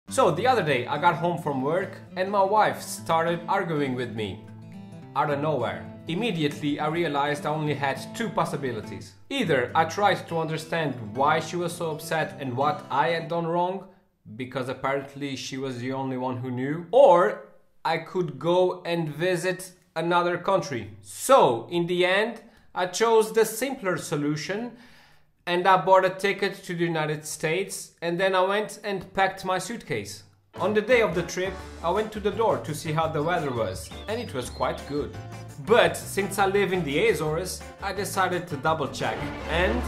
So the other day I got home from work and my wife started arguing with me. Out of nowhere. Immediately I realized I only had two possibilities. Either I tried to understand why she was so upset and what I had done wrong, because apparently she was the only one who knew, or I could go and visit another country. So in the end I chose the simpler solution and I bought a ticket to the United States, and then I went and packed my suitcase. On the day of the trip, I went to the door to see how the weather was, and it was quite good. But since I live in the Azores, I decided to double check, and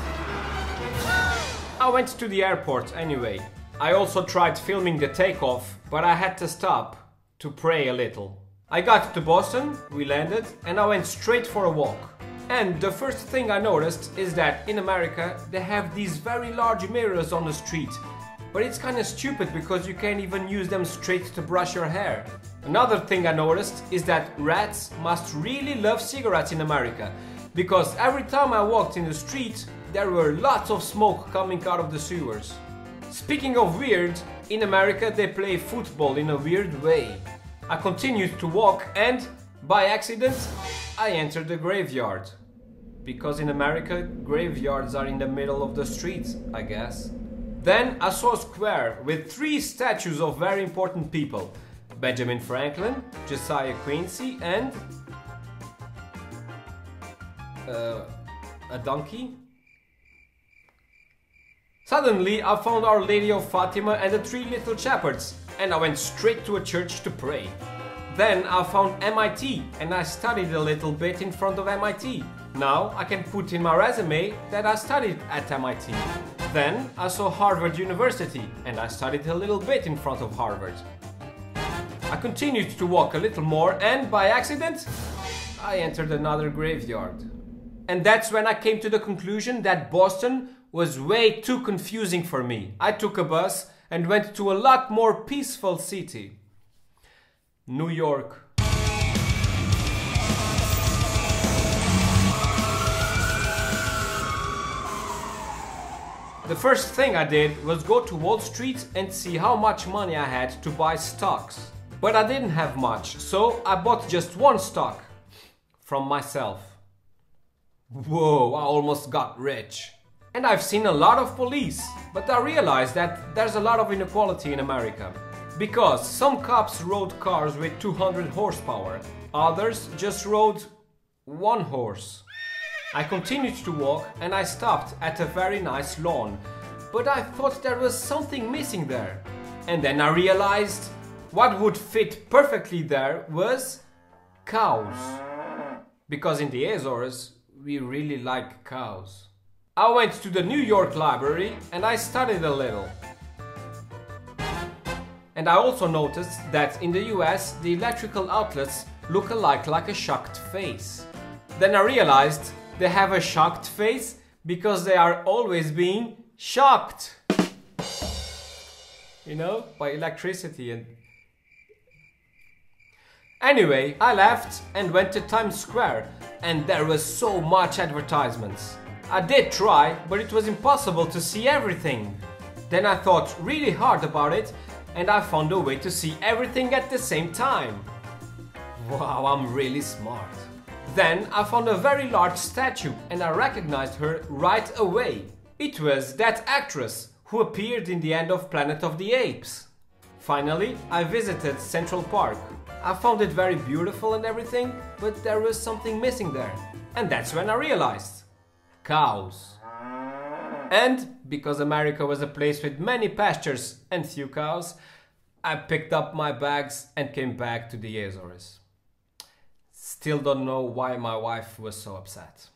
I went to the airport anyway. I also tried filming the takeoff, but I had to stop to pray a little. I got to Boston, we landed, and I went straight for a walk. And the first thing I noticed is that in America they have these very large mirrors on the street. But it's kind of stupid because you can't even use them straight to brush your hair. Another thing I noticed is that rats must really love cigarettes in America, because every time I walked in the street there were lots of smoke coming out of the sewers. Speaking of weird, in America they play football in a weird way. I continued to walk and, by accident, I entered the graveyard. Because in America, graveyards are in the middle of the street, I guess. Then I saw a square with 3 statues of very important people. Benjamin Franklin, Josiah Quincy and... a donkey? Suddenly I found Our Lady of Fatima and the 3 little shepherds, and I went straight to a church to pray. Then I found MIT and I studied a little bit in front of MIT. Now I can put in my resume that I studied at MIT. Then I saw Harvard University and I studied a little bit in front of Harvard. I continued to walk a little more and by accident I entered another graveyard. And that's when I came to the conclusion that Boston was way too confusing for me. I took a bus and went to a lot more peaceful city. New York. The first thing I did was go to Wall Street and see how much money I had to buy stocks. But I didn't have much, so I bought just one stock. From myself. Whoa, I almost got rich. And I've seen a lot of police, but I realized that there's a lot of inequality in America. Because some cops rode cars with 200 horsepower, others just rode 1 horse. I continued to walk and I stopped at a very nice lawn, but I thought there was something missing there. And then I realized what would fit perfectly there was cows. Because in the Azores, we really like cows. I went to the New York Library and I studied a little. And I also noticed that in the US, the electrical outlets look alike like a shocked face. Then I realized they have a shocked face because they are always being shocked. You know, by electricity and... Anyway, I left and went to Times Square and there was so much advertisements. I did try, but it was impossible to see everything. Then I thought really hard about it and I found a way to see everything at the same time. Wow, I'm really smart. Then I found a very large statue and I recognized her right away. It was that actress who appeared in the end of Planet of the Apes. Finally, I visited Central Park. I found it very beautiful and everything, but there was something missing there. And that's when I realized. Cows. And because America was a place with many pastures and few cows, I picked up my bags and came back to the Azores. Still don't know why my wife was so upset.